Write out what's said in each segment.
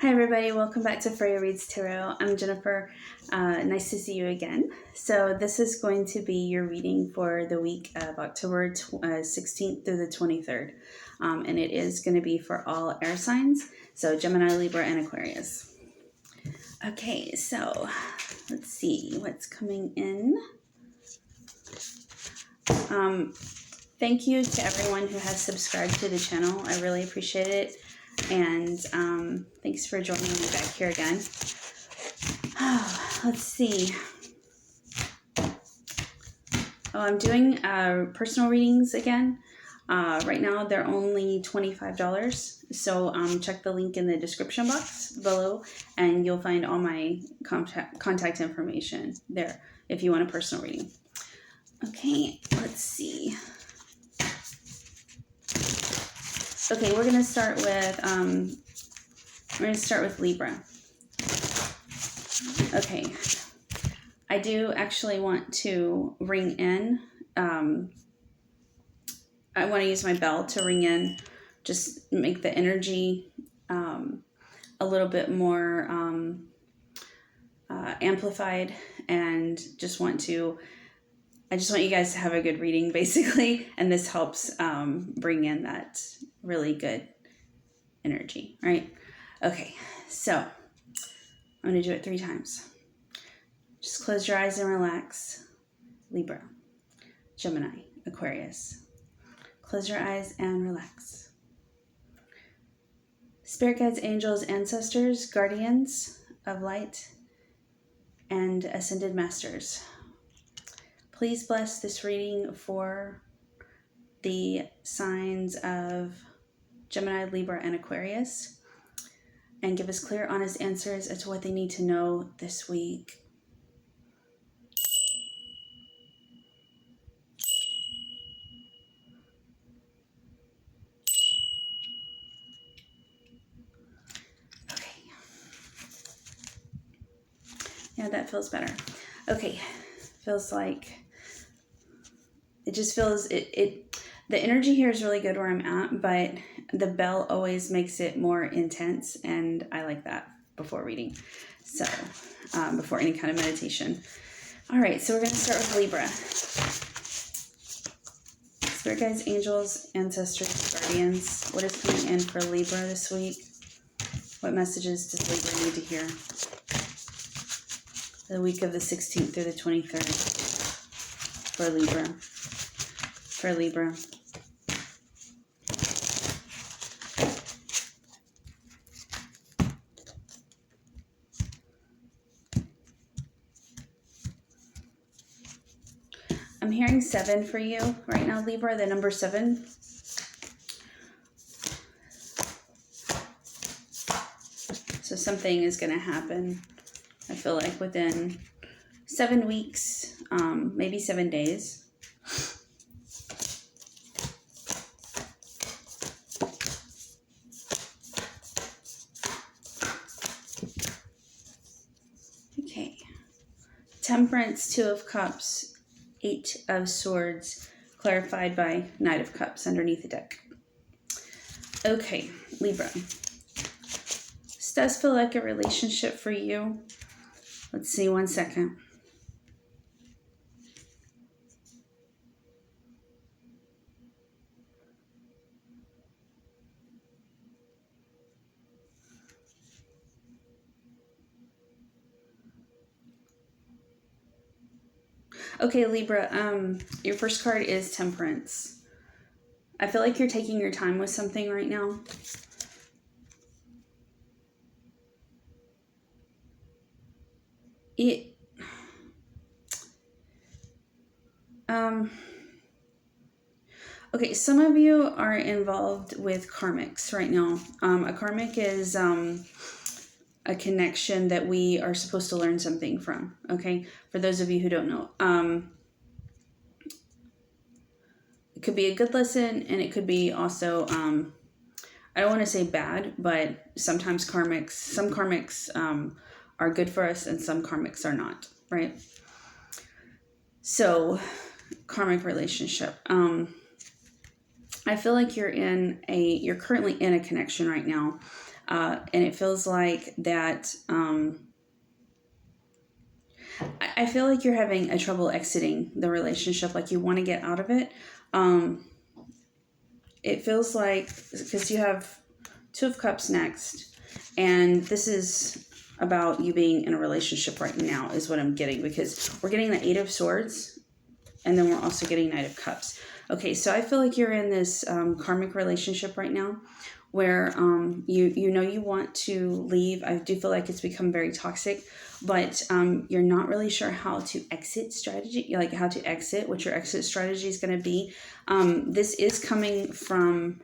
Hi everybody, welcome back to Freya Reads Tarot. I'm Jennifer. Nice to see you again. So this is going to be your reading for the week of October 16th through the 23rd. And it is going to be for all air signs, so Gemini, Libra, and Aquarius. Okay, so let's see what's coming in. Thank you to everyone who has subscribed to the channel. I really appreciate it. And thanks for joining me back here again. Let's see. I'm doing personal readings again. Right now they're only $25. So check the link in the description box below and you'll find all my contact information there if you want a personal reading. Okay, let's see. Okay, we're gonna start with Libra. Okay, I do actually want to ring in. I want to use my bell to ring in, just make the energy a little bit more amplified, and I just want you guys to have a good reading, basically, and this helps bring in that really good energy, right? Okay, so I'm going to do it 3 times. Just close your eyes and relax. Libra, Gemini, Aquarius. Close your eyes and relax. Spirit guides, angels, ancestors, guardians of light, and ascended masters, please bless this reading for the signs of Gemini, Libra, and Aquarius, and give us clear, honest answers as to what they need to know this week. Okay. Yeah, that feels better. Okay. Feels like it just feels the energy here is really good where I'm at, but the bell always makes it more intense, and I like that before reading. So before any kind of meditation. All right, so we're going to start with Libra. Spirit guides, angels, ancestors, guardians. What is coming in for Libra this week? What messages does Libra need to hear? The week of the 16th through the 23rd for Libra. For Libra. I'm hearing 7 for you right now, Libra, the number 7. So something is going to happen, I feel like, within 7 weeks, maybe 7 days. Okay. Temperance, 2 of Cups, 8 of Swords, clarified by Knight of Cups underneath the deck. Okay, Libra. This does feel like a relationship for you. Let's see, 1 second. Okay, Libra, your first card is Temperance. I feel like you're taking your time with something right now. Okay, some of you are involved with karmics right now. A karmic is a connection that we are supposed to learn something from, okay? For those of you who don't know. It could be a good lesson, and it could be also, I don't want to say bad, but sometimes some karmics are good for us, and some karmics are not, right? So, karmic relationship. I feel like you're currently in a connection right now. And it feels like that, I feel like you're having a trouble exiting the relationship, like you want to get out of it. Um, it feels like, because you have Two of Cups next, and this is about you being in a relationship right now, is what I'm getting, because we're getting the Eight of Swords, and then we're also getting Knight of Cups. Okay, so I feel like you're in this karmic relationship right now, where you know you want to leave. I do feel like it's become very toxic, but you're not really sure how to exit strategy, like how to exit, what your exit strategy is going to be. This is coming from,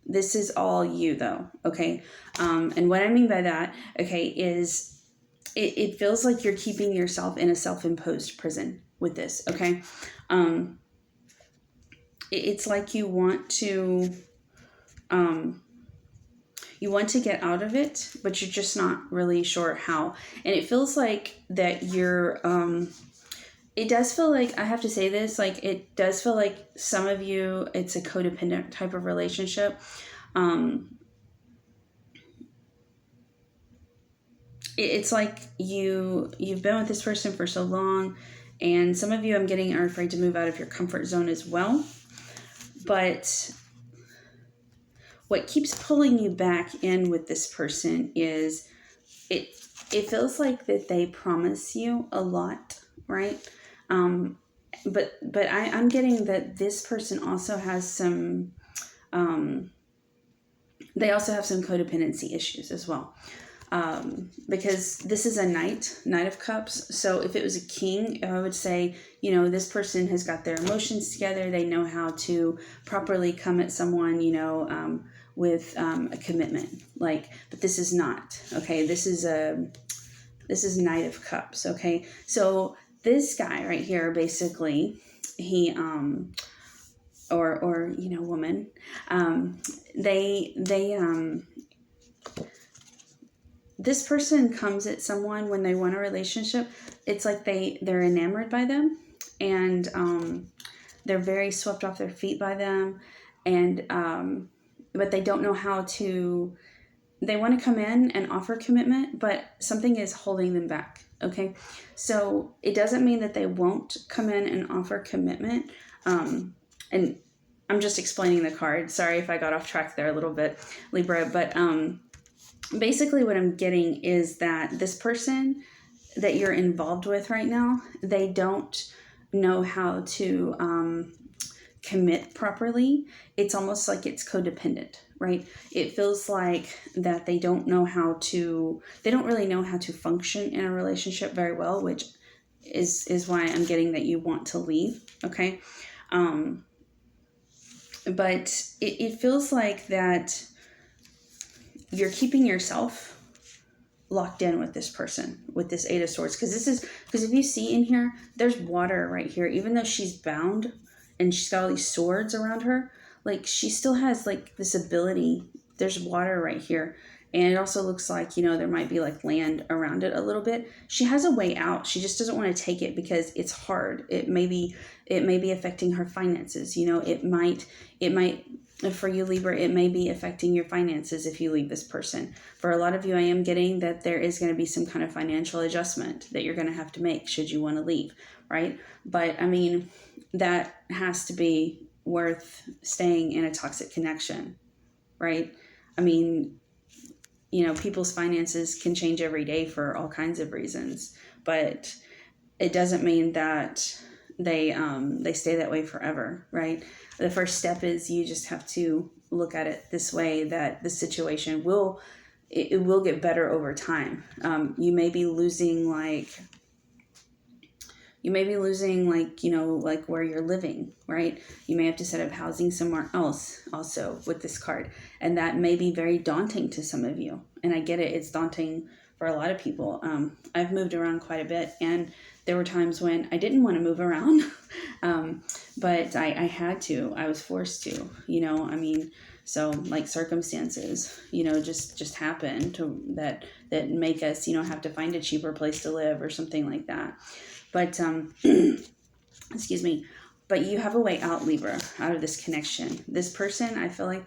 this is all you though, okay? And what I mean by that, okay, is it feels like you're keeping yourself in a self-imposed prison with this, okay? It's like you want to get out of it, but you're just not really sure how. And it feels like that you're, it does feel like, I have to say this, like it does feel like some of you, it's a codependent type of relationship. It's like you've been with this person for so long, and some of you, I'm getting, are afraid to move out of your comfort zone as well. But what keeps pulling you back in with this person is it feels like that they promise you a lot, right? But I'm getting that this person also has some, they also have some codependency issues as well. Because this is a Knight of Cups. So if it was a king, I would say, you know, this person has got their emotions together. They know how to properly come at someone, you know, with a commitment. Like, but this is not, okay? This is Knight of Cups, okay? So this guy right here, basically, he, or you know, woman, they this person comes at someone when they want a relationship. It's like they're enamored by them, and they're very swept off their feet by them, and but they don't know how to. They want to come in and offer commitment, but something is holding them back. Okay, so it doesn't mean that they won't come in and offer commitment. And I'm just explaining the card. Sorry if I got off track there a little bit, Libra, but basically what I'm getting is that this person that you're involved with right now, they don't know how to commit properly. It's almost like it's codependent, right? It feels like that they don't know how to, they don't really know how to function in a relationship very well, which is why I'm getting that you want to leave, okay? But it feels like that you're keeping yourself locked in with this person, with this Eight of Swords. Because if you see in here, there's water right here. Even though she's bound and she's got all these swords around her, like she still has like this ability. There's water right here. And it also looks like, you know, there might be like land around it a little bit. She has a way out. She just doesn't want to take it because it's hard. It may be affecting her finances. You know, it might, for you, Libra, it may be affecting your finances if you leave this person. For a lot of you, I am getting that there is going to be some kind of financial adjustment that you're going to have to make should you want to leave, right? But I mean, that has to be worth staying in a toxic connection, right? I mean, you know, people's finances can change every day for all kinds of reasons, but it doesn't mean that they stay that way forever, right? The first step is you just have to look at it this way, that the situation will get better over time. You may be losing like, you know, like where you're living, right? You may have to set up housing somewhere else also with this card. And that may be very daunting to some of you. And I get it. It's daunting for a lot of people. I've moved around quite a bit, and there were times when I didn't want to move around, but I had to. I was forced to, you know, I mean, so like circumstances, you know, just happen to that make us, you know, have to find a cheaper place to live or something like that. But excuse me. but you have a way out, Libra, out of this connection. This person, I feel like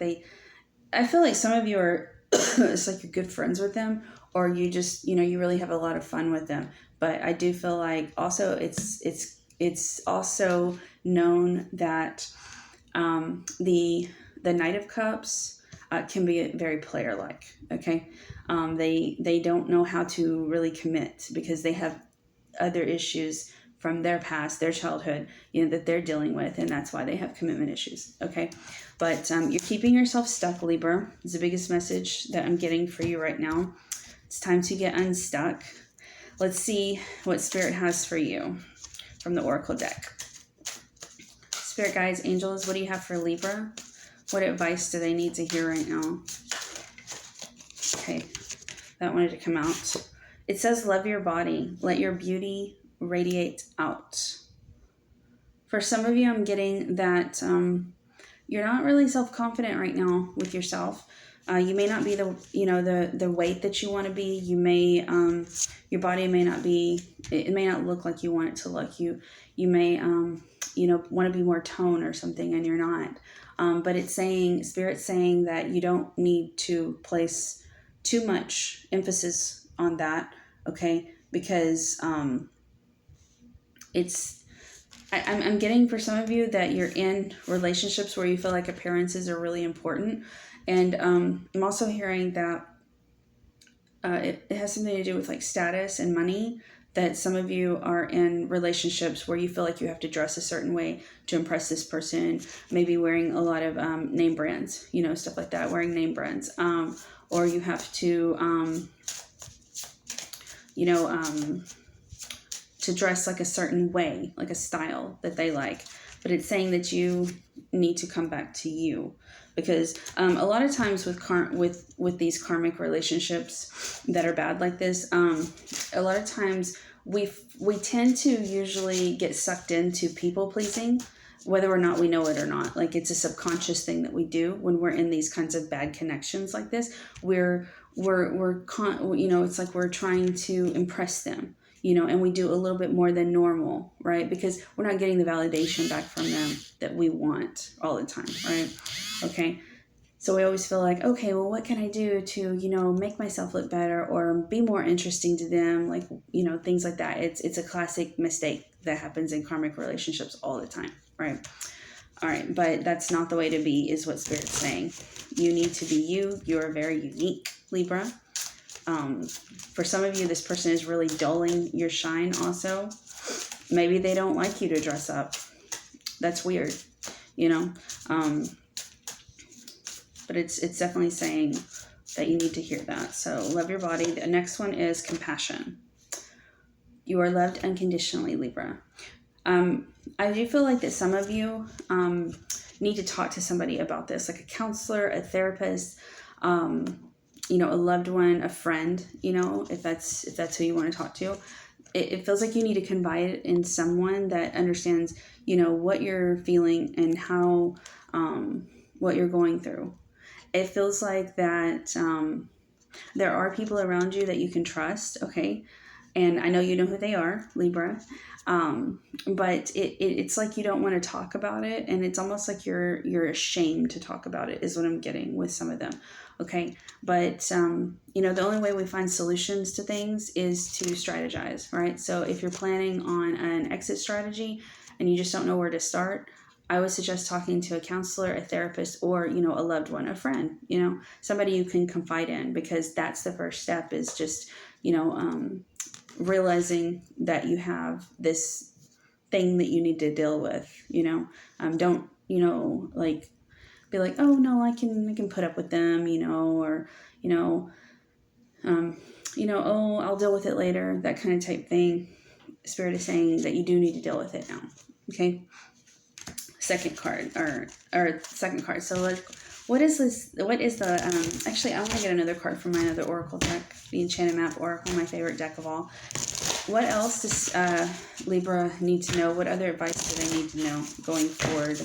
some of you are, it's like you're good friends with them, or you just, you really have a lot of fun with them. But I do feel like also it's also known that the Knight of Cups can be very player-like. Okay, they don't know how to really commit because they have other issues from their past, their childhood, that they're dealing with, and that's why they have commitment issues. Okay, but you're keeping yourself stuck, Libra. It's the biggest message that I'm getting for you right now. It's time to get unstuck. Let's see what Spirit has for you from the Oracle deck. Spirit guides, angels, what do you have for Libra? What advice do they need to hear right now? Okay, that wanted to come out. It says, love your body. Let your beauty radiate out. For some of you, I'm getting that you're not really self-confident right now with yourself. You may not be the weight that you want to be. You may, your body may not be, it may not look like you want it to look. You may, want to be more tone or something, and you're not. But it's saying, Spirit's saying that you don't need to place too much emphasis on that, okay? Because I'm getting for some of you that you're in relationships where you feel like appearances are really important. And I'm also hearing that it has something to do with like status and money, that some of you are in relationships where you feel like you have to dress a certain way to impress this person, maybe wearing a lot of name brands, stuff like that, wearing name brands. Or you have to, to dress like a certain way, like a style that they like. But it's saying that you need to come back to you, because a lot of times with these karmic relationships that are bad like this, a lot of times we tend to usually get sucked into people pleasing, whether or not we know it or not. Like, it's a subconscious thing that we do when we're in these kinds of bad connections like this. It's like we're trying to impress them, and we do a little bit more than normal, right? Because we're not getting the validation back from them that we want all the time, right? Okay. So we always feel like, okay, well, what can I do to, make myself look better or be more interesting to them? Like, things like that. It's a classic mistake that happens in karmic relationships all the time, right? All right. But that's not the way to be, is what Spirit's saying. You need to be you. You're very unique, Libra. For some of you, this person is really dulling your shine also. Maybe they don't like you to dress up. That's weird, but it's definitely saying that you need to hear that. So love your body. The next one is compassion. You are loved unconditionally, Libra. I do feel like that some of you need to talk to somebody about this, like a counselor, a therapist, a loved one, a friend, if that's who you want to talk to. It feels like you need to confide in someone that understands, what you're feeling and how, what you're going through. It feels like that there are people around you that you can trust, okay? And I know you know who they are, Libra. But it's like you don't want to talk about it, and it's almost like you're ashamed to talk about it, is what I'm getting with some of them, okay? But, the only way we find solutions to things is to strategize, right? So if you're planning on an exit strategy and you just don't know where to start, I would suggest talking to a counselor, a therapist, or, a loved one, a friend, somebody you can confide in, because that's the first step, is just, realizing that you have this thing that you need to deal with, don't, like be like, oh no, I can put up with them, or, oh, I'll deal with it later, that kind of type thing. Spirit is saying that you do need to deal with it now. Okay. Second card. So what is this? What is the, actually, I want to get another card from my other Oracle deck, the Enchanted Map Oracle, my favorite deck of all. What else does Libra need to know? What other advice do they need to know going forward?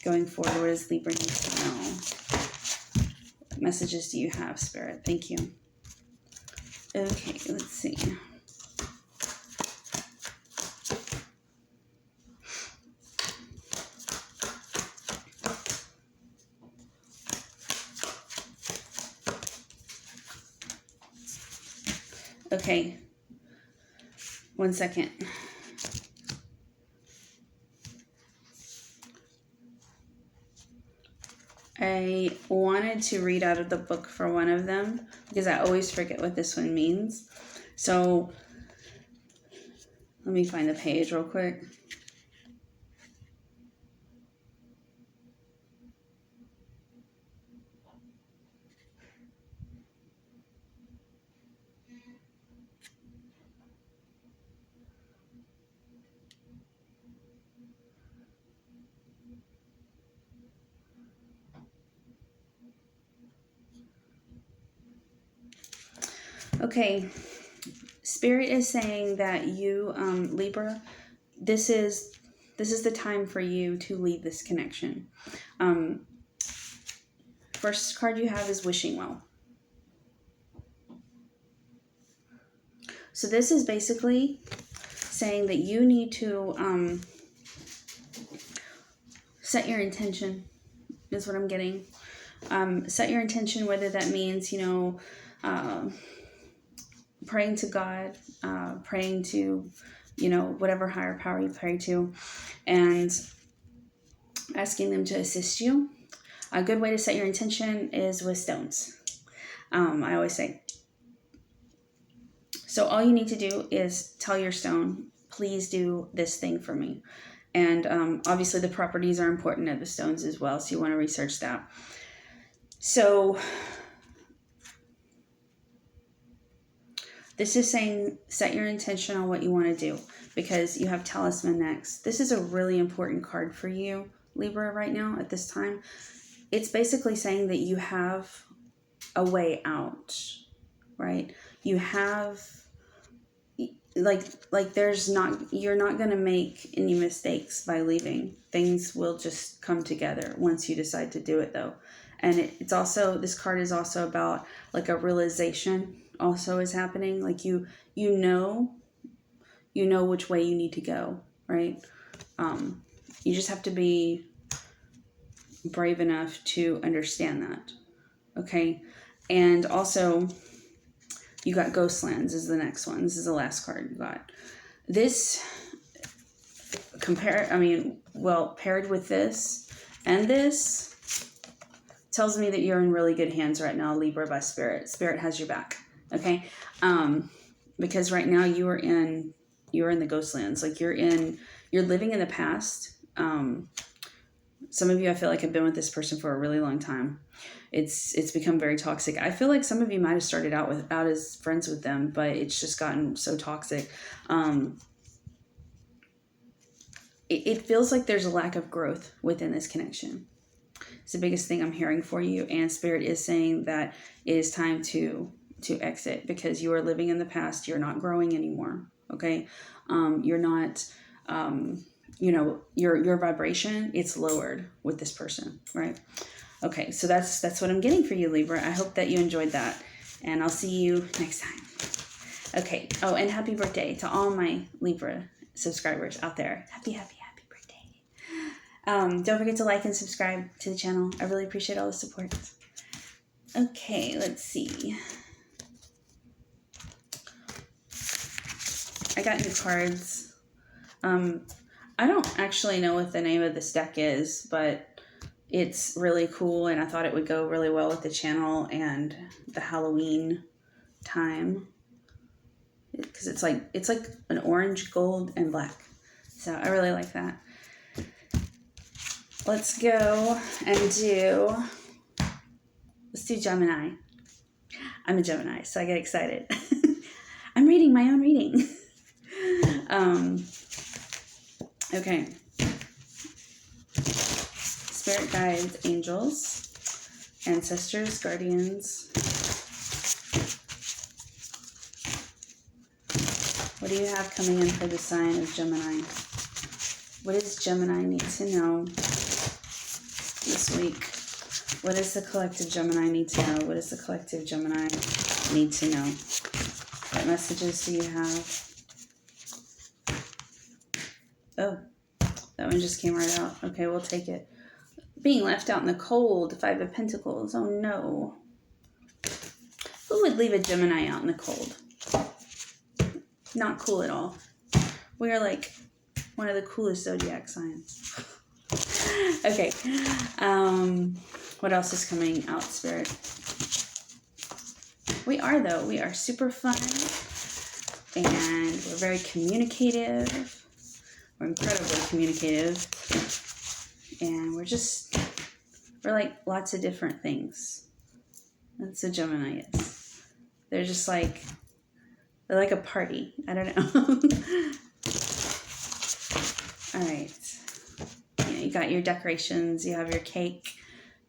What does Libra need to know? What messages do you have, Spirit? Thank you. Okay, let's see. Okay. 1 second. I wanted to read out of the book for one of them because I always forget what this one means. So let me find the page real quick. Okay. Spirit is saying that you, Libra, this is the time for you to leave this connection. First card you have is Wishing Well. So this is basically saying that you need to set your intention, is what I'm getting. Set your intention, whether that means, praying to God, praying to, whatever higher power you pray to, and asking them to assist you. A good way to set your intention is with stones. I always say. So all you need to do is tell your stone, please do this thing for me. And obviously the properties are important of the stones as well, so you want to research that. So this is saying set your intention on what you want to do, because you have Talisman next. This is a really important card for you, Libra, right now at this time. It's basically saying that you have a way out, right? You have, like you're not going to make any mistakes by leaving. Things will just come together once you decide to do it, though. And it's also, this card is also about like a realization also is happening. Like you know which way you need to go, right? You just have to be brave enough to understand that. Okay. And also you got Ghostlands is the next one. This is the last card you got. This paired with this and this tells me that you're in really good hands right now, Libra, by Spirit. Spirit has your back. Okay. Because right now you're in the Ghostlands. Like you're living in the past. Some of you, I feel like, have been with this person for a really long time. It's become very toxic. I feel like some of you might have started out as friends with them, but it's just gotten so toxic. It feels like there's a lack of growth within this connection. It's the biggest thing I'm hearing for you, and Spirit is saying that it is time to exit because you are living in the past. You're not growing anymore. Okay, you're not. Your vibration, it's lowered with this person, right? Okay, so that's what I'm getting for you, Libra. I hope that you enjoyed that, and I'll see you next time. Okay. Oh, and happy birthday to all my Libra subscribers out there. Happy birthday. Don't forget to like and subscribe to the channel. I really appreciate all the support. Okay, let's see. I got new cards. I don't actually know what the name of this deck is, but it's really cool, and I thought it would go really well with the channel and the Halloween time, because it's like an orange, gold, and black. So I really like that. Let's go and let's do Gemini. I'm a Gemini, so I get excited. I'm reading my own reading. Okay. Spirit guides, angels, ancestors, guardians. What do you have coming in for the sign of Gemini? What does Gemini need to know this week? What does the collective Gemini need to know? What does the collective Gemini need to know? What messages do you have? Oh, that one just came right out. Okay, we'll take it. Being left out in the cold, 5 of Pentacles. Oh no. Who would leave a Gemini out in the cold? Not cool at all. We are like one of the coolest zodiac signs. Okay. What else is coming out, Spirit? We are, though. We are super fun. And we're very communicative. We're incredibly communicative. And we're like lots of different things. That's what Gemini is. They're just like, they're like a party. I don't know. All right. You got your decorations. You have your cake.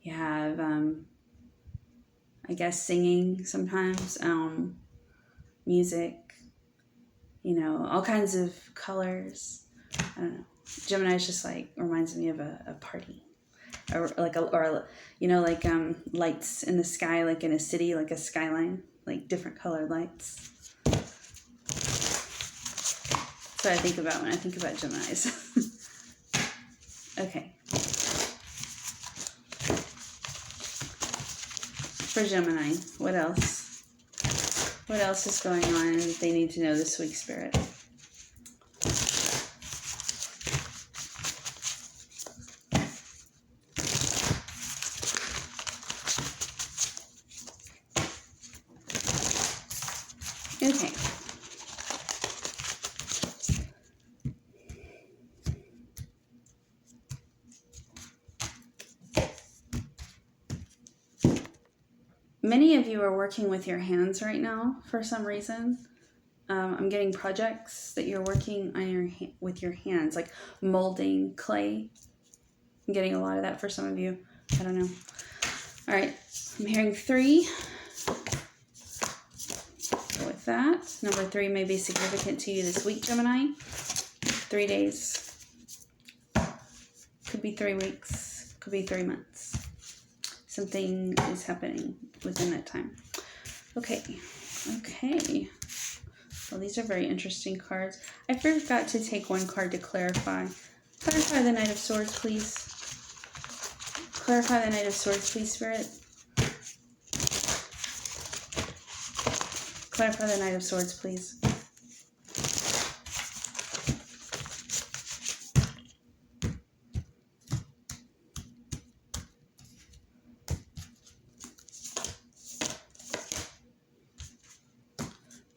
You have, I guess, singing sometimes. Music. All kinds of colors. I don't know. Gemini is just like, reminds me of a party. Or lights in the sky, like in a city, like a skyline, like different colored lights. That's what I think about when I think about Geminis. Okay. For Gemini, what else? What else is going on that they need to know this week, Spirit? Okay. Many of you are working with your hands right now for some reason. I'm getting projects that you're working on with your hands, like molding clay. I'm getting a lot of that for some of you. I don't know. All right. I'm hearing 3. Go with that. Number 3 may be significant to you this week, Gemini. 3 days. Could be 3 weeks. Could be 3 months. Something is happening within that time. Okay. Well, these are very interesting cards. I forgot to take one card to clarify. Clarify the Knight of Swords, please. Clarify the Knight of Swords, please, Spirit. Clarify the Knight of Swords, please.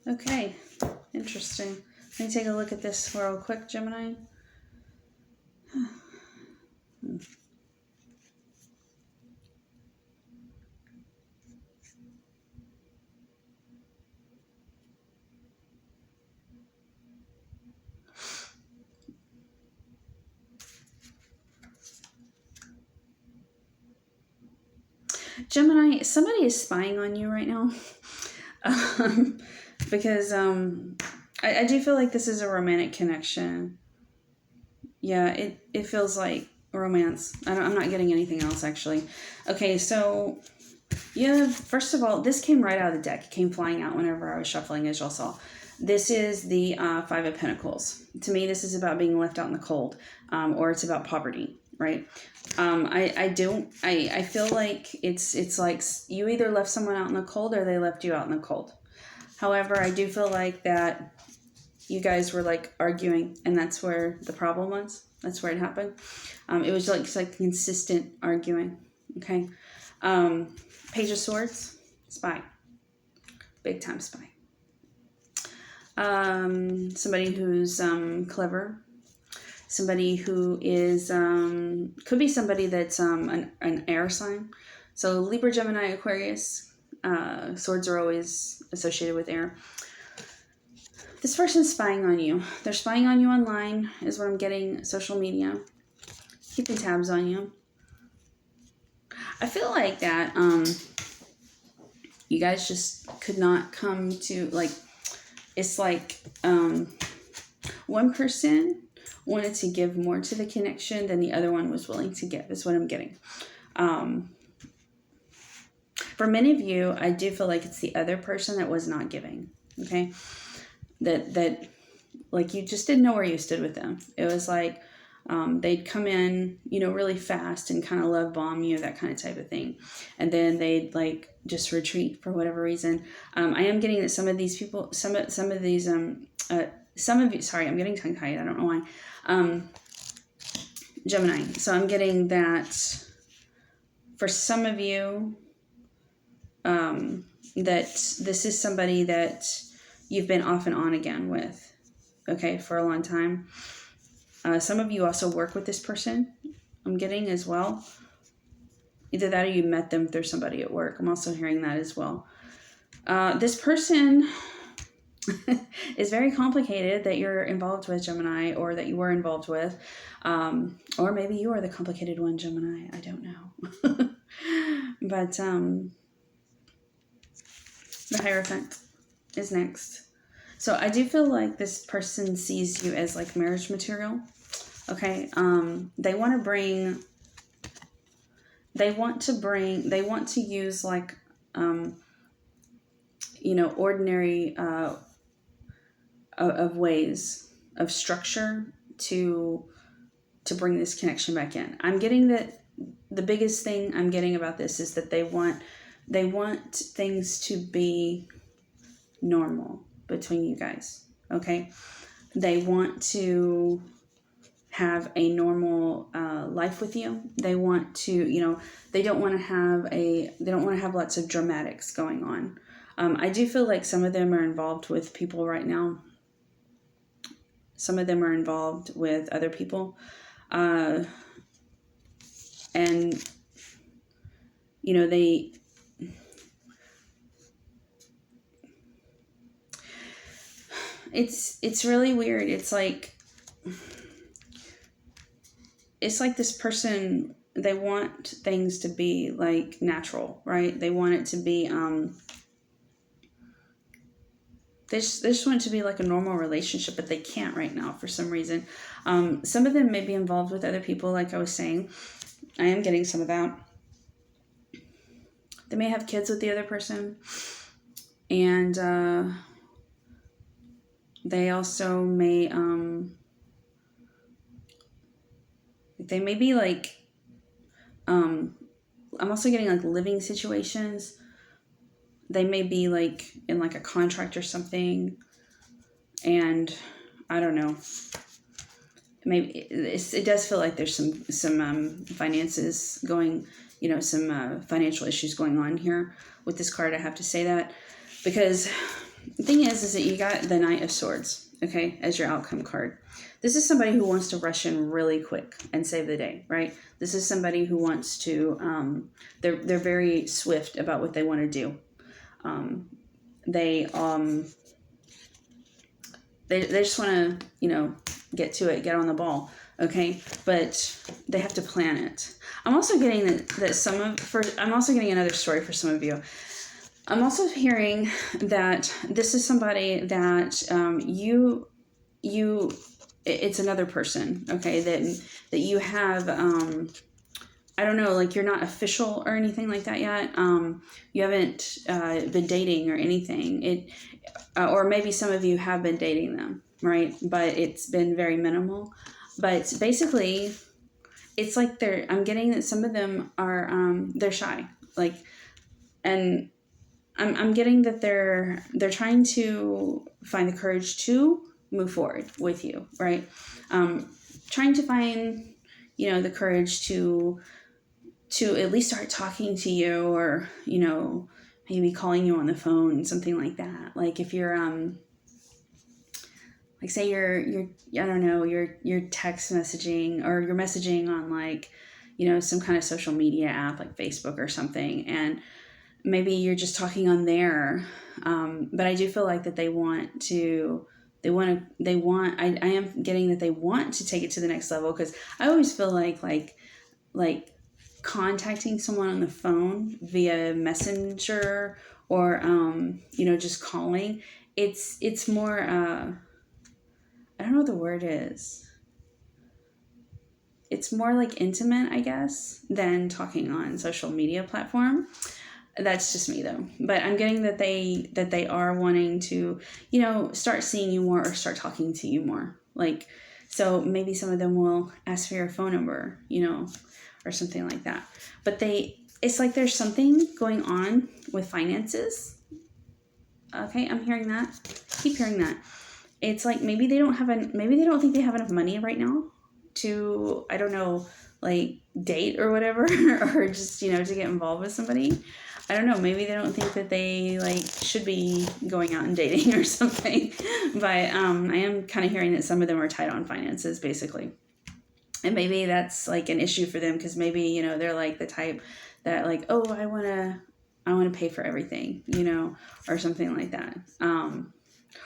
Okay, interesting. Let me take a look at this real quick, Gemini. Gemini, somebody is spying on you right now. Because I do feel like this is a romantic connection. Yeah, it feels like romance. I'm not getting anything else, actually. Okay, so, yeah, first of all, this came right out of the deck. It came flying out whenever I was shuffling, as y'all saw. This is the 5 of Pentacles. To me, this is about being left out in the cold, or it's about poverty, right? I feel like it's like you either left someone out in the cold or they left you out in the cold. However, I do feel like that you guys were like arguing, and that's where the problem was. That's where it happened. It was like consistent arguing. Okay. Page of Swords, spy. Big time spy. Somebody who's clever. Somebody who is could be somebody that's an air sign. So Libra, Gemini, Aquarius. Swords are always associated with air. This person's spying on you. They're spying on you online, is what I'm getting. Social media. Keeping tabs on you. I feel like that you guys just could not come to, like, it's like one person wanted to give more to the connection than the other one was willing to give, is what I'm getting. For many of you, I do feel like it's the other person that was not giving, okay? That like you just didn't know where you stood with them. It was like, They'd come in, really fast and kind of love bomb you, that kind of type of thing. And then they'd like just retreat for whatever reason. I am getting that some of these people, some of these, some of you, sorry, I'm getting tongue tied. I don't know why. Gemini. So I'm getting that for some of you, that this is somebody that you've been off and on again with, okay, for a long time. Some of you also work with this person, I'm getting as well. Either that or you met them through somebody at work. I'm also hearing that as well. This person is very complicated that you're involved with, Gemini, or that you were involved with. Or maybe you are the complicated one, Gemini. I don't know. But the Hierophant is next. So I do feel like this person sees you as like marriage material. Okay. They want to use like, ordinary, of ways of structure to bring this connection back in. I'm getting that the biggest thing I'm getting about this is that they want things to be normal between you guys. Okay. They want to have a normal life with you. They want to, they don't want to have lots of dramatics going on. I do feel like some of them are involved with people right now. Some of them are involved with other people. And, it's really weird. It's like this person, they want things to be like natural, right? They want it to be, they just want it to be like a normal relationship, but they can't right now for some reason. Some of them may be involved with other people, like I was saying. I am getting some of that. They may have kids with the other person. And they also may, they may be like, I'm also getting like living situations. They may be like in like a contract or something. And I don't know. Maybe it does feel like there's some finances going, some financial issues going on here with this card. I have to say that because the thing is that you got the Knight of Swords, okay, as your outcome card. This is somebody who wants to rush in really quick and save the day, right? This is somebody who wants to, they're very swift about what they want to do. They just want to, get to it, get on the ball. Okay. But they have to plan it. I'm also getting I'm also getting another story for some of you. I'm also hearing that this is somebody that, it's another person. Okay. That you have, I don't know, like you're not official or anything like that yet. You haven't been dating or anything. Or maybe some of you have been dating them, right? But it's been very minimal. But basically, it's like I'm getting that some of them are, they're shy. Like, and I'm getting that they're trying to find the courage to move forward with you, right? Trying to find, the courage to at least start talking to you, or, maybe calling you on the phone, something like that. Like if you're, like say you're, I don't know, you're text messaging, or you're messaging on like, some kind of social media app like Facebook or something. And maybe you're just talking on there. But I do feel like that I am getting that they want to take it to the next level. Cause I always feel like contacting someone on the phone via Messenger or, just calling, it's more, I don't know what the word is. It's more like intimate, I guess, than talking on social media platform. That's just me though. But I'm getting that they are wanting to, start seeing you more or start talking to you more. Like So maybe some of them will ask for your phone number, or something like that. But it's like there's something going on with finances. Okay, I'm hearing that. Keep hearing that. It's like maybe they don't think they have enough money right now to, I don't know, like date or whatever, or just, to get involved with somebody. I don't know, maybe they don't think that they should be going out and dating or something. But I am kind of hearing that some of them are tight on finances, basically. And maybe that's an issue for them, because maybe, they're the type that oh, I want to pay for everything, or something like that.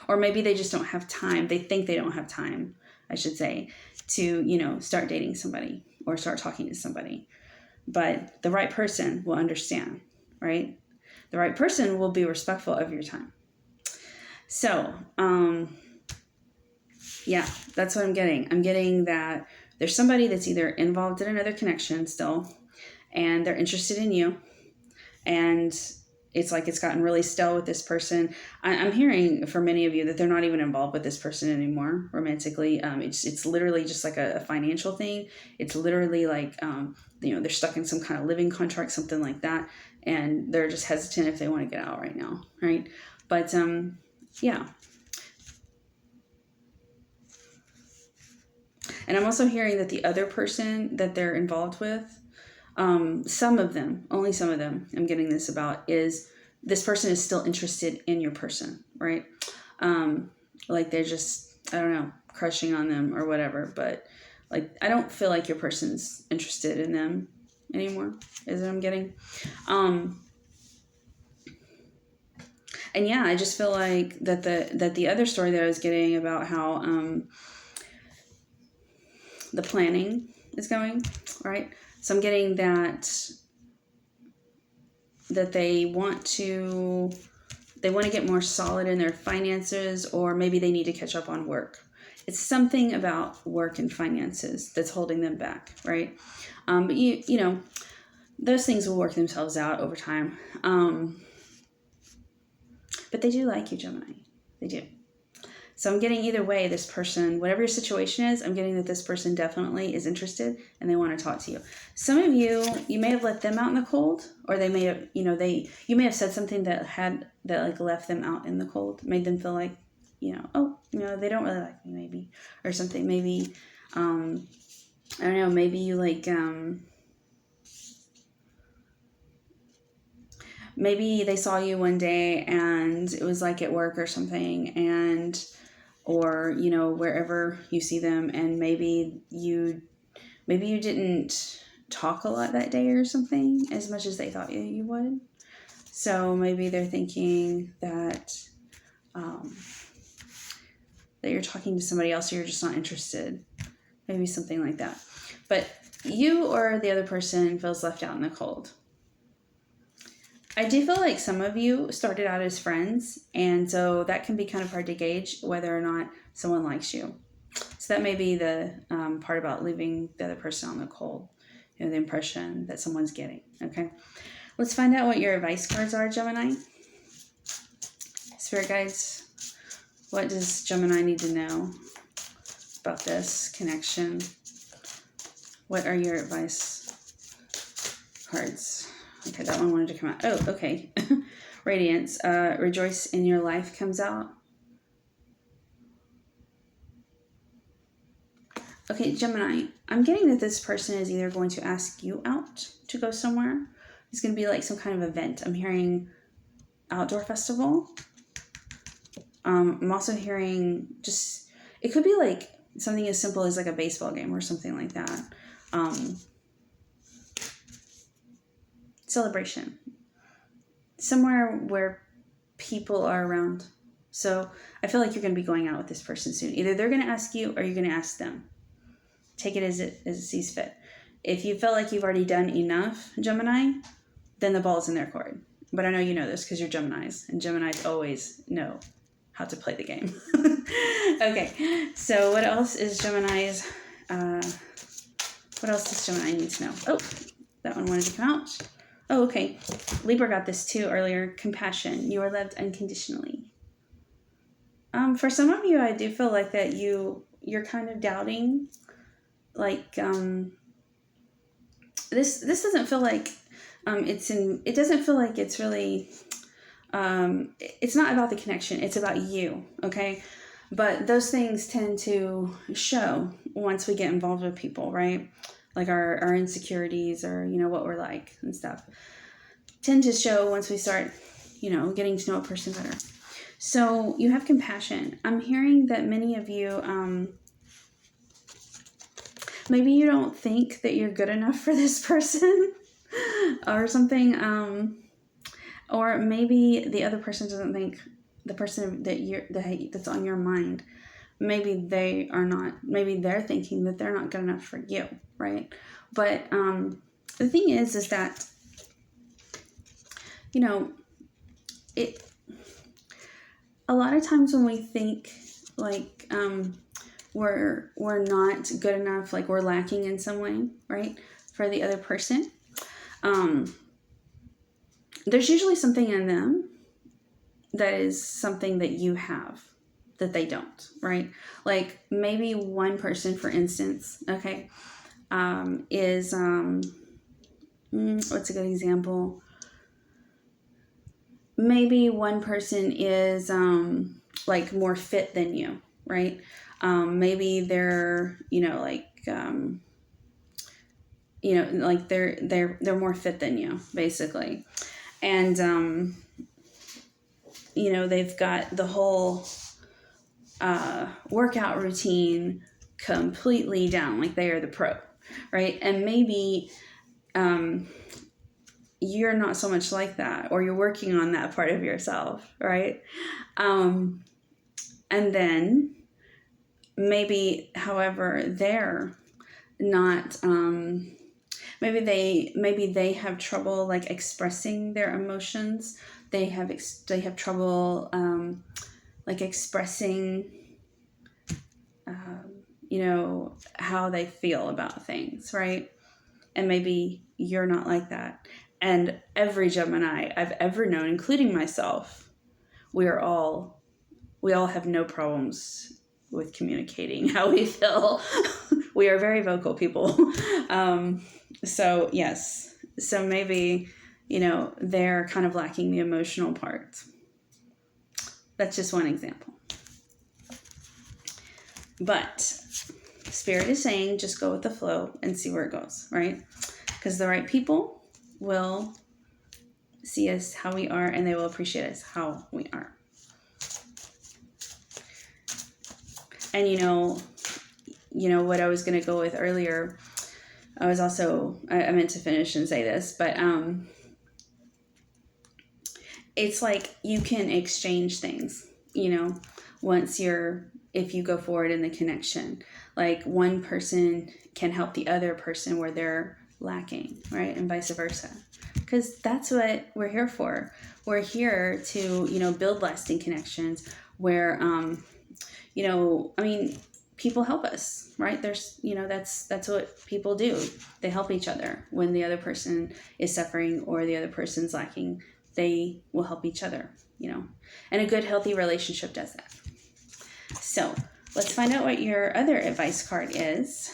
Or maybe they just don't have time. They think they don't have time, I should say, to, start dating somebody or start talking to somebody. But the right person will understand, right? The right person will be respectful of your time. So, yeah, that's what I'm getting. I'm getting that there's somebody that's either involved in another connection still, and they're interested in you, and it's it's gotten really stale with this person. I'm hearing for many of you that they're not even involved with this person anymore romantically. It's literally just a financial thing. It's literally they're stuck in some kind of living contract, something like that, and they're just hesitant if they want to get out right now, right? But yeah. And I'm also hearing that the other person that they're involved with, some of them, only some of them I'm getting this about, is this person is still interested in your person, right? They're just, I don't know, crushing on them or whatever, but I don't feel like your person's interested in them anymore, is what I'm getting. And yeah, I just feel like that the other story that I was getting about how the planning is going, right? So I'm getting that they want to get more solid in their finances, or maybe they need to catch up on work. It's something about work and finances that's holding them back, right? But you know, those things will work themselves out over time. But they do like you, Gemini. They do. So I'm getting either way, this person, whatever your situation is, I'm getting that this person definitely is interested and they want to talk to you. Some of you may have let them out in the cold, or they may have, you may have said something that left them out in the cold, made them feel like, oh, they don't really like me, maybe, or something. Maybe, I don't know, maybe you maybe they saw you one day and it was at work or something, or wherever you see them, and maybe you didn't talk a lot that day or something, as much as they thought you would. So maybe they're thinking that that you're talking to somebody else, or you're just not interested. Maybe something like that. But you or the other person feels left out in the cold. I do feel like some of you started out as friends, and so that can be kind of hard to gauge whether or not someone likes you. So that may be the part about leaving the other person on the cold, the impression that someone's getting. Okay, let's find out what your advice cards are, Gemini. Spirit guides, what does Gemini need to know about this connection? What are your advice cards? Okay, that one wanted to come out. Oh, okay. Radiance. Rejoice in your life comes out. Okay, Gemini. I'm getting that this person is either going to ask you out to go somewhere. It's going to be some kind of event. I'm hearing outdoor festival. I'm also hearing it could be something as simple as a baseball game or something like that. Celebration. Somewhere where people are around. So I feel like you're going to be going out with this person soon. Either they're going to ask you or you're going to ask them. Take it as it sees fit. If you feel like you've already done enough, Gemini, then the ball's in their court. But I know you know this because you're Geminis, and Geminis always know how to play the game. Okay, so what else is Gemini's? What else does Gemini need to know? Oh, that one wanted to come out. Oh, okay. Libra got this too earlier. Compassion. You are loved unconditionally. For some of you, I do feel like that you you're kind of doubting, like, this doesn't feel like it doesn't feel like it's really, it's not about the connection, it's about you, okay? But those things tend to show once we get involved with people, right? Like our insecurities, or, what we're like and stuff, tend to show once we start, getting to know a person better. So you have compassion. I'm hearing that many of you, maybe you don't think that you're good enough for this person or something. Or maybe the other person doesn't think the person that's on your mind, maybe they are not, maybe they're thinking that they're not good enough for you, right? But the thing is that, it, a lot of times when we think like we're not good enough, like we're lacking in some way, right, for the other person, there's usually something in them that is something that you have that they don't, right? Like maybe one person, for instance, okay, is what's a good example? Maybe one person is like more fit than you, right? Maybe they're like they're more fit than you, basically, and they've got the whole workout routine completely down, like they are the pro, right? And maybe you're not so much like that, or you're working on that part of yourself, right? And then maybe, however, they're not, maybe they have trouble like expressing their emotions. They have trouble like expressing how they feel about things, right? And maybe you're not like that. And every Gemini I've ever known, including myself, we all have no problems with communicating how we feel. We are very vocal people. So yes, so maybe, they're kind of lacking the emotional part. That's just one example. But Spirit is saying just go with the flow and see where it goes, right? Because the right people will see us how we are, and they will appreciate us how we are. And what I was going to go with earlier, I meant to finish and say this, but it's like you can exchange things, if you go forward in the connection. Like one person can help the other person where they're lacking, right? And vice versa. Because that's what we're here for. We're here to, build lasting connections where, people help us, right? There's, that's what people do. They help each other when the other person is suffering or the other person's lacking. They will help each other, and a good, healthy relationship does that. So let's find out what your other advice card is.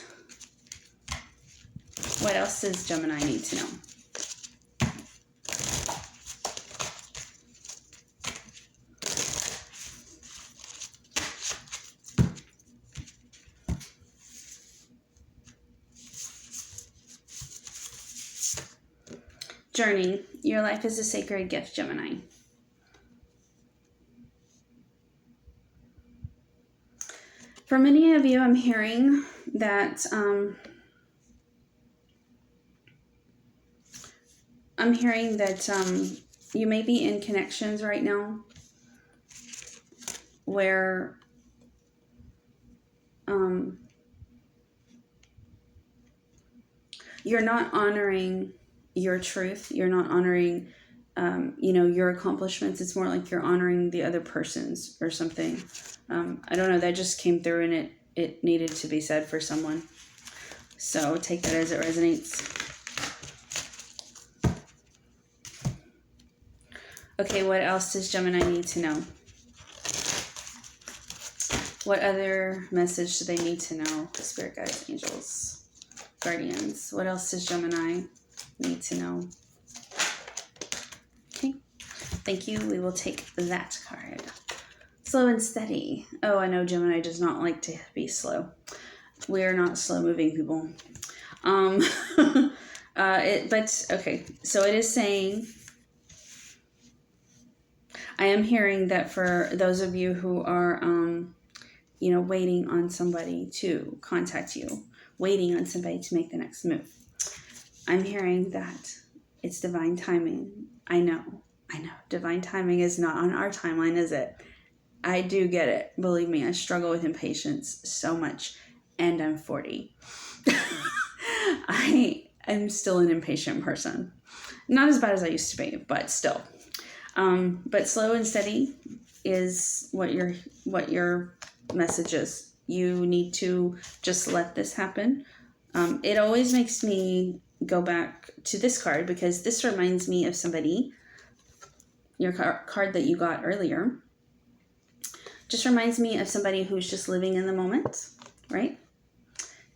What else does Gemini need to know? Journey. Your life is a sacred gift, Gemini. For many of you, I'm hearing that you may be in connections right now where you're not honoring your truth. You're not honoring, your accomplishments. It's more like you're honoring the other person's or something. I don't know. That just came through, and it needed to be said for someone. So take that as it resonates. Okay, what else does Gemini need to know? What other message do they need to know? Spirit guides, angels, guardians. What else does Gemini need to know? Okay. Thank you. We will take that card. Slow and steady. Oh, I know Gemini does not like to be slow. We are not slow moving people. But okay. So it is saying, I am hearing that for those of you who are, waiting on somebody to contact you, waiting on somebody to make the next move, I'm hearing that it's divine timing. I know. Divine timing is not on our timeline, is it? I do get it. Believe me, I struggle with impatience so much, and I'm 40. I am still an impatient person. Not as bad as I used to be, but still. But slow and steady is what your message is. You need to just let this happen. It always makes me go back to this card because this reminds me of somebody. Your card that you got earlier just reminds me of somebody who's just living in the moment, right?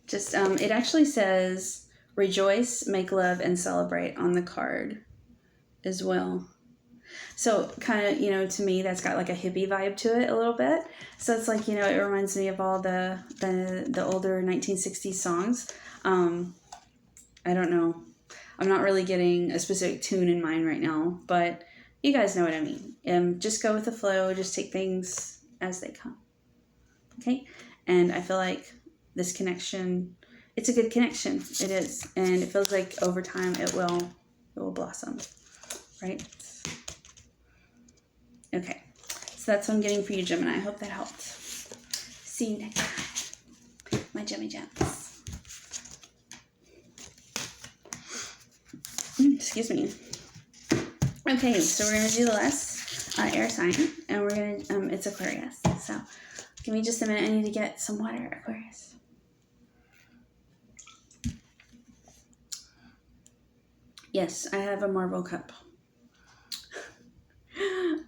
Just it actually says rejoice, make love, and celebrate on the card as well. So kind of, to me, that's got like a hippie vibe to it a little bit. So it's like, it reminds me of all the older 1960s songs. I don't know. I'm not really getting a specific tune in mind right now, but you guys know what I mean. Just go with the flow. Just take things as they come. Okay? And I feel like this connection, it's a good connection. It is. And it feels like over time it will blossom. Right? Okay, so that's what I'm getting for you, Gemini. I hope that helped. See you next time, my Gemmy Gems. Excuse me. Okay, so we're going to do the last air sign, and we're going to, it's Aquarius. So give me just a minute. I need to get some water, Aquarius. Yes, I have a Marvel cup.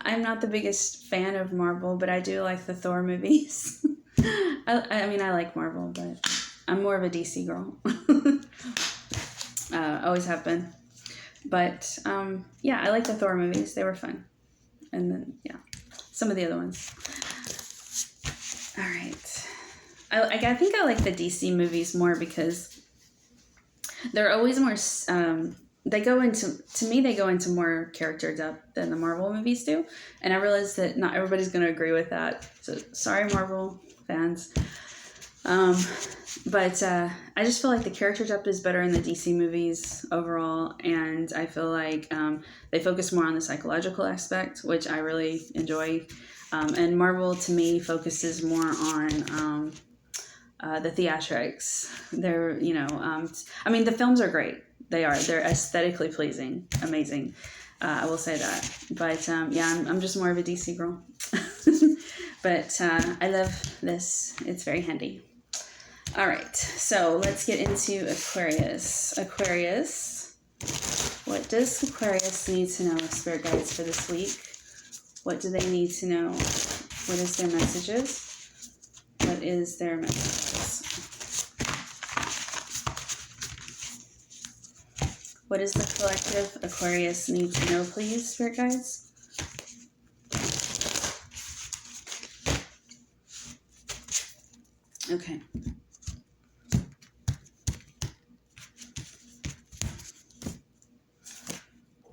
I'm not the biggest fan of Marvel, but I do like the Thor movies. I mean, I like Marvel, but I'm more of a DC girl. Always have been. But, yeah, I like the Thor movies. They were fun. And then, yeah, some of the other ones. All right. I think I like the DC movies more because they're always more... they go into more character depth than the Marvel movies do. And I realize that not everybody's going to agree with that. So sorry, Marvel fans. But I just feel like the character depth is better in the DC movies overall. And I feel like they focus more on the psychological aspect, which I really enjoy. And Marvel, to me, focuses more on the theatrics. They're, I mean, the films are great. They're aesthetically pleasing, amazing. I will say that. But yeah, I'm just more of a DC girl. But I love this. It's very handy. All right, so let's get into Aquarius. Aquarius, what does Aquarius need to know, Spirit Guides, for this week? What do they need to know? What is their messages? What is their messages? What does the collective Aquarius need to know, please, Spirit Guides? Okay.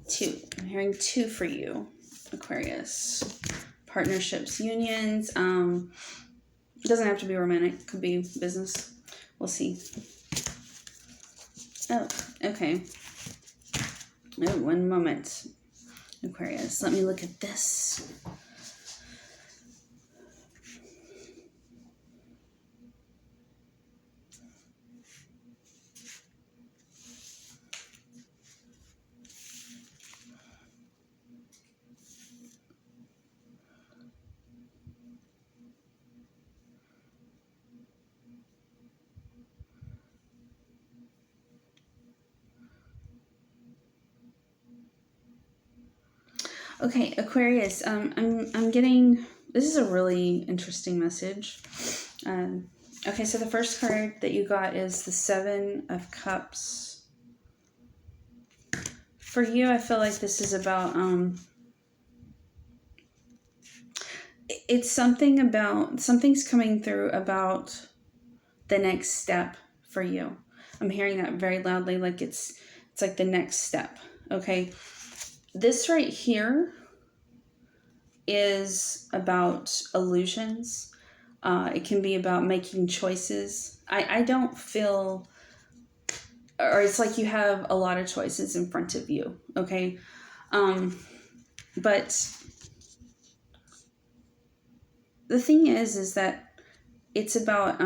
2. I'm hearing 2 for you, Aquarius. Partnerships, unions. It doesn't have to be romantic. It could be business. We'll see. Oh, okay. Oh, one moment, Aquarius. Let me look at this. Okay, Aquarius, I'm getting this is a really interesting message. Okay, so the first card that you got is the Seven of Cups. For you, I feel like this is about, it's something's coming through about the next step for you. I'm hearing that very loudly, like it's like the next step. Okay, this right here is about illusions. It can be about making choices. I don't feel, or it's like you have a lot of choices in front of you. Okay, but the thing is that it's about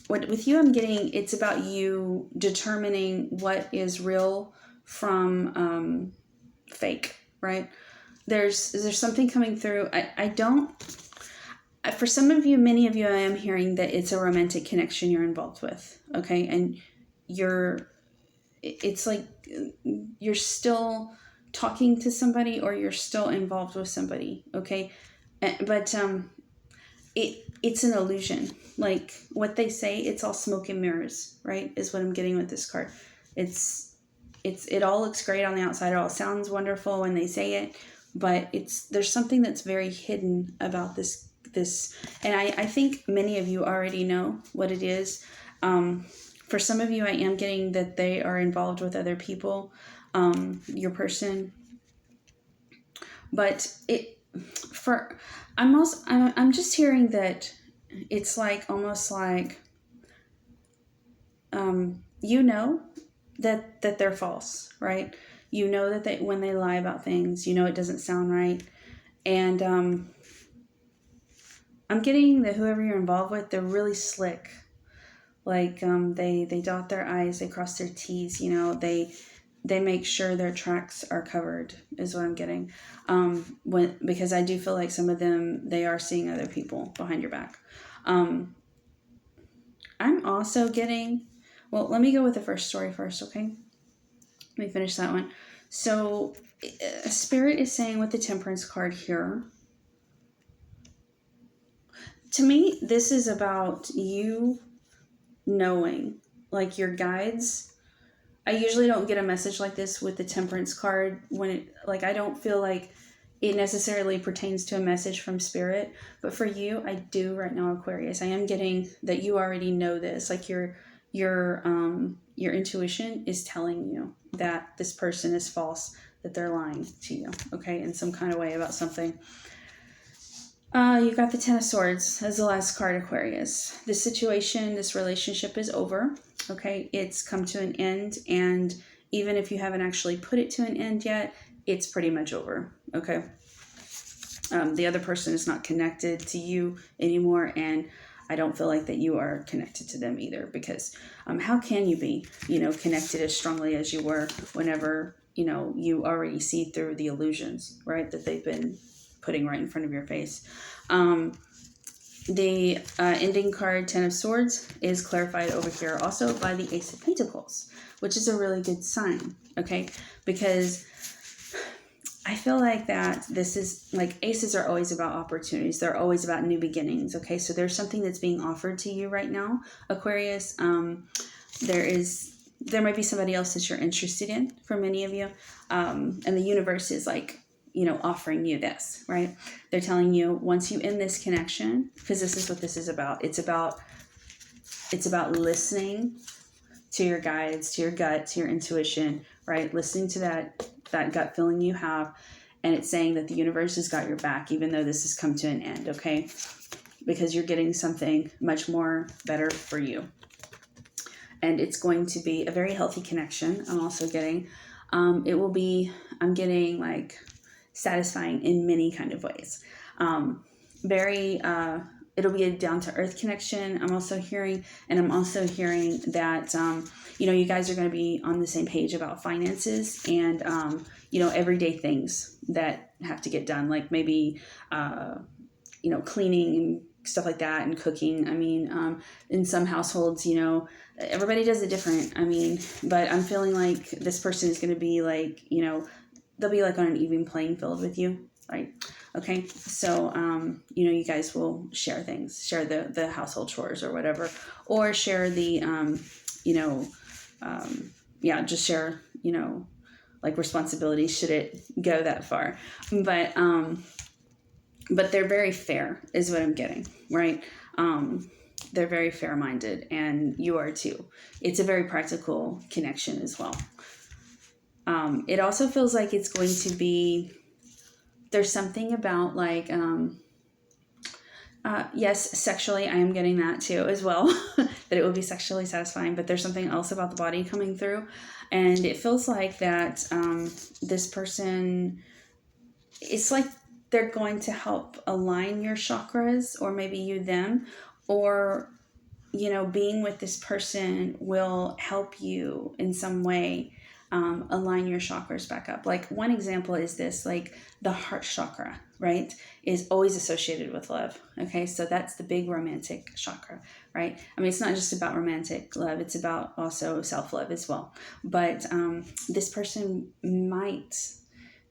what with you. I'm getting it's about you determining what is real from fake, right? There's something coming through. I don't. For some of you, many of you, I am hearing that it's a romantic connection you're involved with. Okay, and it's like you're still talking to somebody or you're still involved with somebody. Okay, but it's an illusion. Like what they say, it's all smoke and mirrors, right? Is what I'm getting with this card. It all looks great on the outside. It all sounds wonderful when they say it, but there's something that's very hidden about this. And I think many of you already know what it is. For some of you, I am getting that they are involved with other people, your person. But I'm just hearing that it's like almost like you know that they're false, right? You know that when they lie about things, you know it doesn't sound right. And I'm getting that whoever you're involved with, they're really slick. Like they dot their I's, they cross their T's, you know, they make sure their tracks are covered is what I'm getting. Because I do feel like some of them, they are seeing other people behind your back. I'm also getting, well, let me go with the first story first, okay? Let me finish that one. So Spirit is saying with the Temperance card here, to me, this is about you knowing, like your guides. I usually don't get a message like this with the Temperance card when I don't feel like it necessarily pertains to a message from Spirit, but for you, I do right now, Aquarius. I am getting that you already know this. Like your intuition is telling you that this person is false, that they're lying to you, okay, in some kind of way about something. You got the Ten of Swords as the last card, Aquarius. This situation, this relationship is over, okay? It's come to an end, and even if you haven't actually put it to an end yet, it's pretty much over, okay? The other person is not connected to you anymore, and I don't feel like that you are connected to them either, because how can you be, connected as strongly as you were whenever, you already see through the illusions, right, that they've been putting right in front of your face. The ending card, Ten of Swords, is clarified over here also by the Ace of Pentacles, which is a really good sign, okay? Because I feel like that this is, like, aces are always about opportunities. They're always about new beginnings, okay? So there's something that's being offered to you right now, Aquarius. There might be somebody else that you're interested in for many of you. And the universe is like, offering you this, right? They're telling you once you end this connection, because this is what this is about. It's about listening to your guides, to your gut, to your intuition, right? Listening to that gut feeling you have. And it's saying that the universe has got your back, even though this has come to an end, okay? Because you're getting something much more better for you. And it's going to be a very healthy connection. I'm also getting, I'm getting like satisfying in many kind of ways. It'll be a down-to-earth connection. I'm also hearing that, you guys are going to be on the same page about finances and, everyday things that have to get done, like maybe, cleaning and stuff like that and cooking. I mean, in some households, everybody does it different. I mean, but I'm feeling like this person is going to be like, they'll be like on an even playing field with you. right? Okay, so you guys will share things, share the household chores or whatever, or share the just share like responsibilities should it go that far, but they're very fair is what I'm getting, right? They're very fair-minded, and you are too. It's a very practical connection as well. It also feels like it's going to be, there's something about like, yes, sexually, I am getting that too as well, that it will be sexually satisfying, but there's something else about the body coming through. And it feels like that this person, it's like they're going to help align your chakras, or maybe you them, or being with this person will help you in some way align your chakras back up. Like one example is this, like the heart chakra, right, is always associated with love. Okay, so that's the big romantic chakra, right? I mean, it's not just about romantic love, it's about also self-love as well. But this person might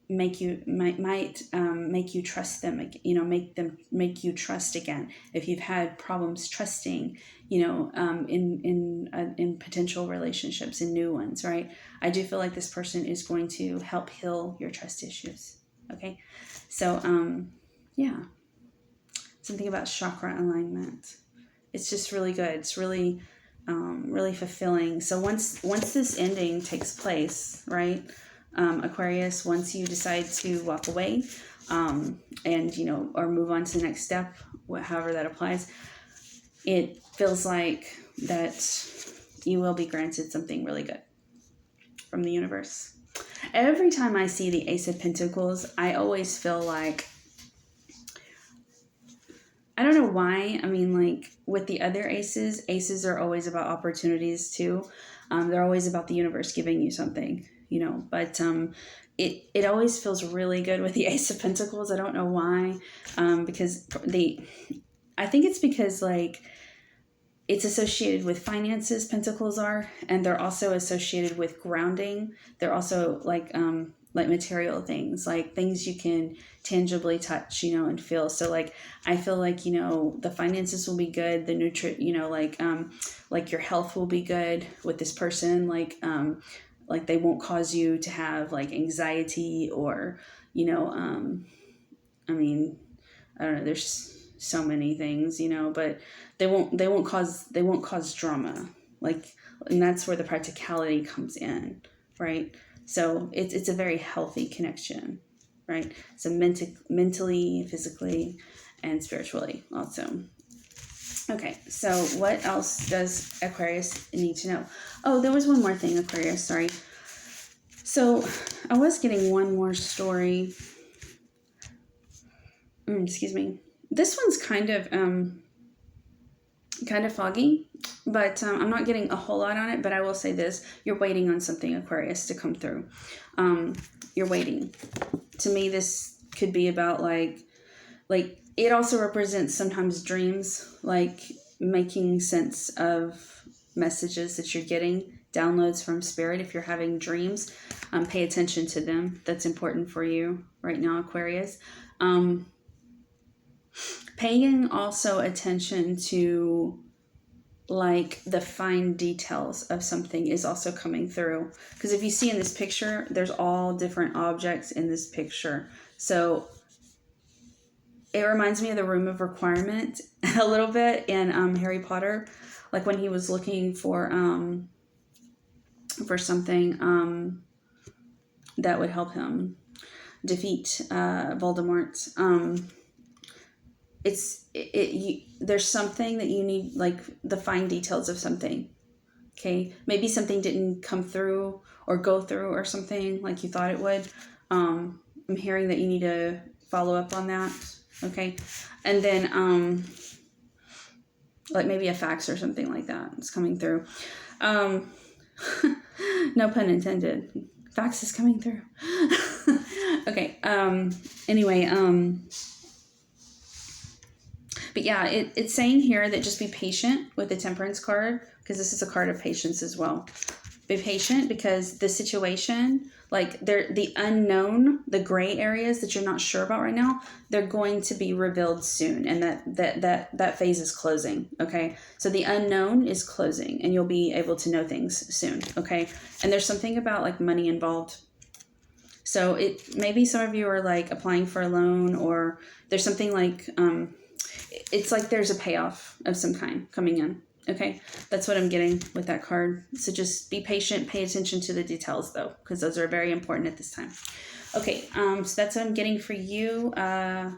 make you make you trust them, make you trust again if you've had problems trusting, in potential relationships, in new ones, right? I do feel like this person is going to help heal your trust issues. Okay, so something about chakra alignment, it's just really good. It's really really fulfilling. So once this ending takes place, right, Aquarius, once you decide to walk away and or move on to the next step, however that applies, it feels like that you will be granted something really good from the universe. Every time I see the Ace of Pentacles, I always feel like, I don't know why. I mean, like with the other aces are always about opportunities too. They're always about the universe giving you something, but it always feels really good with the Ace of Pentacles. I don't know why, because I think it's because like it's associated with finances, Pentacles are, and they're also associated with grounding. They're also like material things, like things you can tangibly touch, and feel. So like, I feel like, the finances will be good, the like your health will be good with this person, like they won't cause you to have like anxiety or, I mean, I don't know, there's so many things, but they won't cause drama. Like, and that's where the practicality comes in, right? So it's a very healthy connection, right? So mentally, physically, and spiritually also. Okay, so what else does Aquarius need to know? Oh, there was one more thing, Aquarius, sorry. So I was getting one more story. Excuse me. This one's kind of foggy, but I'm not getting a whole lot on it. But I will say this: you're waiting on something, Aquarius, to come through. You're waiting. To me, this could be about like it also represents sometimes dreams, like making sense of messages that you're getting, downloads from spirit. If you're having dreams, pay attention to them. That's important for you right now, Aquarius. Paying also attention to like the fine details of something is also coming through, because if you see in this picture, there's all different objects in this picture. So it reminds me of the Room of Requirement a little bit in Harry Potter, like when he was looking for something that would help him defeat Voldemort. There's something that you need, like the fine details of something. Okay, maybe something didn't come through or go through or something like you thought it would. I'm hearing that you need to follow up on that. Okay, and then like maybe a fax or something like that is coming through. No pun intended. Fax is coming through. Okay. Anyway. But yeah, it's saying here that just be patient with the Temperance card, because this is a card of patience as well. Be patient, because the situation, like the unknown, the gray areas that you're not sure about right now, they're going to be revealed soon, and that phase is closing. Okay, so the unknown is closing, and you'll be able to know things soon. Okay, and there's something about like money involved. So it maybe some of you are like applying for a loan, or there's something like it's like there's a payoff of some kind coming in. Okay, that's what I'm getting with that card. So just be patient, pay attention to the details though, because those are very important at this time. Okay, so that's what I'm getting for you. I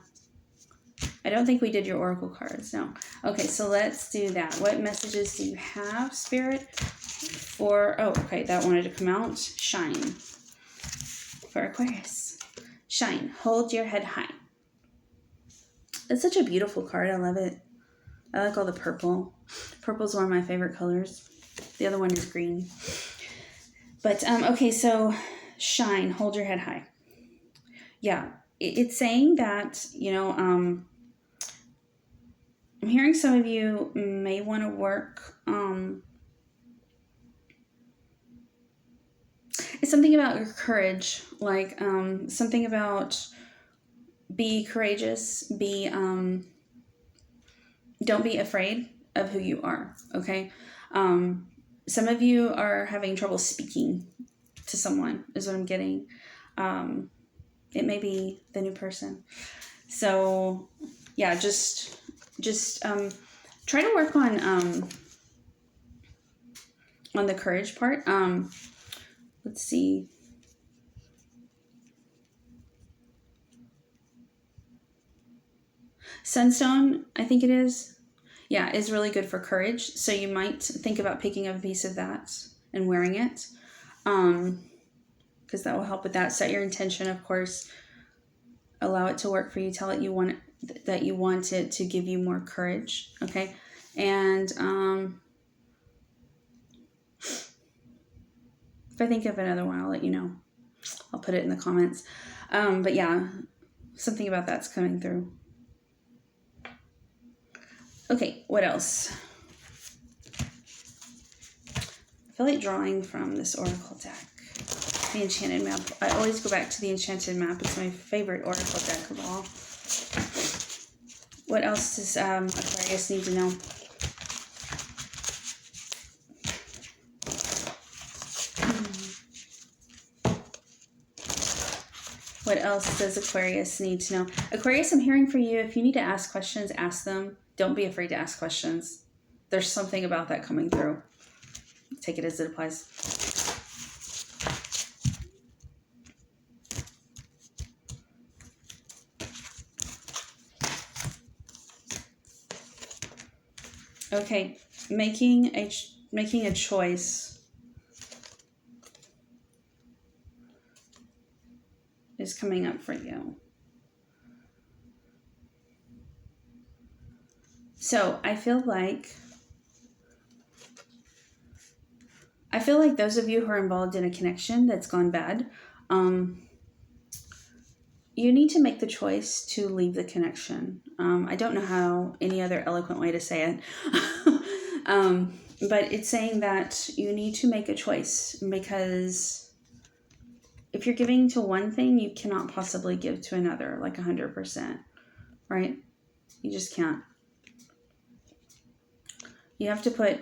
don't think we did your oracle cards, no. Okay, so let's do that. What messages do you have, Spirit, for, oh, okay, that wanted to come out. Shine. For Aquarius. Shine. Hold your head high. That's such a beautiful card. I love it. I like all the purple. Purple is one of my favorite colors. The other one is green. But, okay, so shine. Hold your head high. Yeah, it's saying that, you know, I'm hearing some of you may want to work. It's something about your courage, like something about be courageous, be don't be afraid of who you are, okay? Some of you are having trouble speaking to someone, is what I'm getting. It may be the new person. So, yeah, just try to work on the courage part. Let's see. Sunstone, I think it is. Yeah, is really good for courage. So you might think about picking up a piece of that and wearing it. Because that will help with that. Set your intention, of course. Allow it to work for you. Tell it you want it, that you want it to give you more courage. Okay. And if I think of another one, I'll let you know. I'll put it in the comments. But yeah, something about that's coming through. Okay, what else? I feel like drawing from this oracle deck. The Enchanted Map. I always go back to the Enchanted Map. It's my favorite oracle deck of all. What else does Aquarius need to know? What else does Aquarius need to know? Aquarius, I'm hearing for you. If you need to ask questions, ask them. Don't be afraid to ask questions. There's something about that coming through. Take it as it applies. Okay, making a choice is coming up for you. So I feel like those of you who are involved in a connection that's gone bad, you need to make the choice to leave the connection. I don't know how any other eloquent way to say it, but it's saying that you need to make a choice, because if you're giving to one thing, you cannot possibly give to another like 100%, right? You just can't. You have to put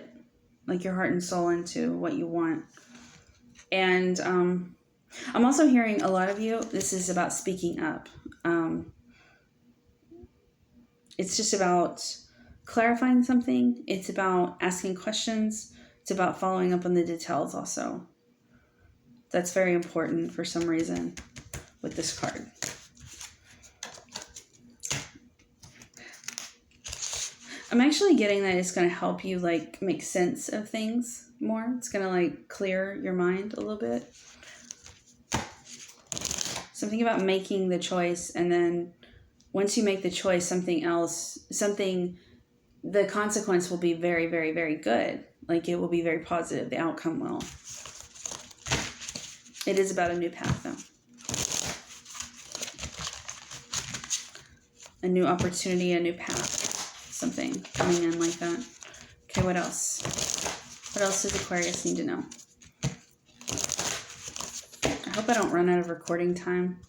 like your heart and soul into what you want. And I'm also hearing a lot of you, this is about speaking up. It's just about clarifying something. It's about asking questions. It's about following up on the details also. That's very important for some reason with this card. I'm actually getting that it's going to help you like make sense of things more. It's going to like clear your mind a little bit. Something about making the choice, and then once you make the choice, the consequence will be very, very, very good. Like it will be very positive. The outcome will. It is about a new path though. A new opportunity, a new path. Something coming in like that. Okay, what else? What else does Aquarius need to know? hope I don't run out of recording time.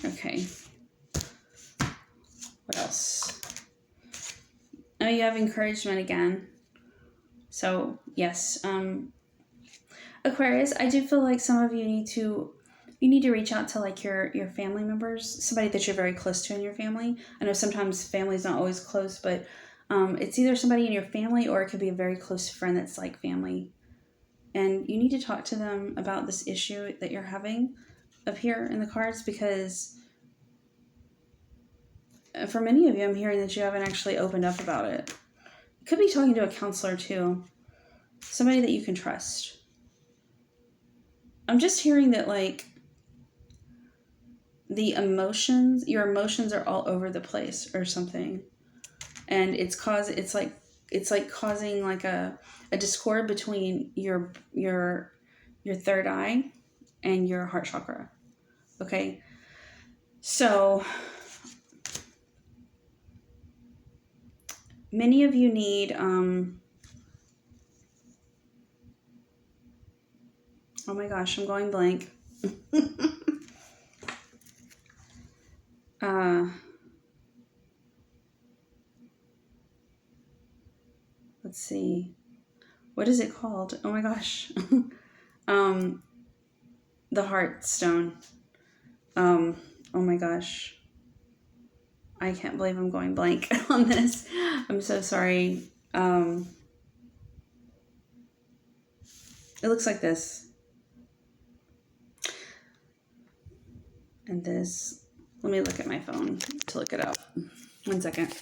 Okay. What else? Oh, you have encouragement again. So, yes. Aquarius, I do feel like some of you need to reach out to like your family members, somebody that you're very close to in your family. I know sometimes family's not always close, but it's either somebody in your family or it could be a very close friend that's like family. And you need to talk to them about this issue that you're having up here in the cards, because for many of you, I'm hearing that you haven't actually opened up about it. You could be talking to a counselor too, somebody that you can trust. I'm just hearing that like your emotions are all over the place or something, and it's like causing like a discord between your third eye and your heart chakra. Okay, so many of you need oh my gosh, I'm going blank. Let's see. What is it called? Oh my gosh. The heart stone. Oh my gosh. I can't believe I'm going blank on this. I'm so sorry. It looks like this. And this. Let me look at my phone to look it up. 1 second.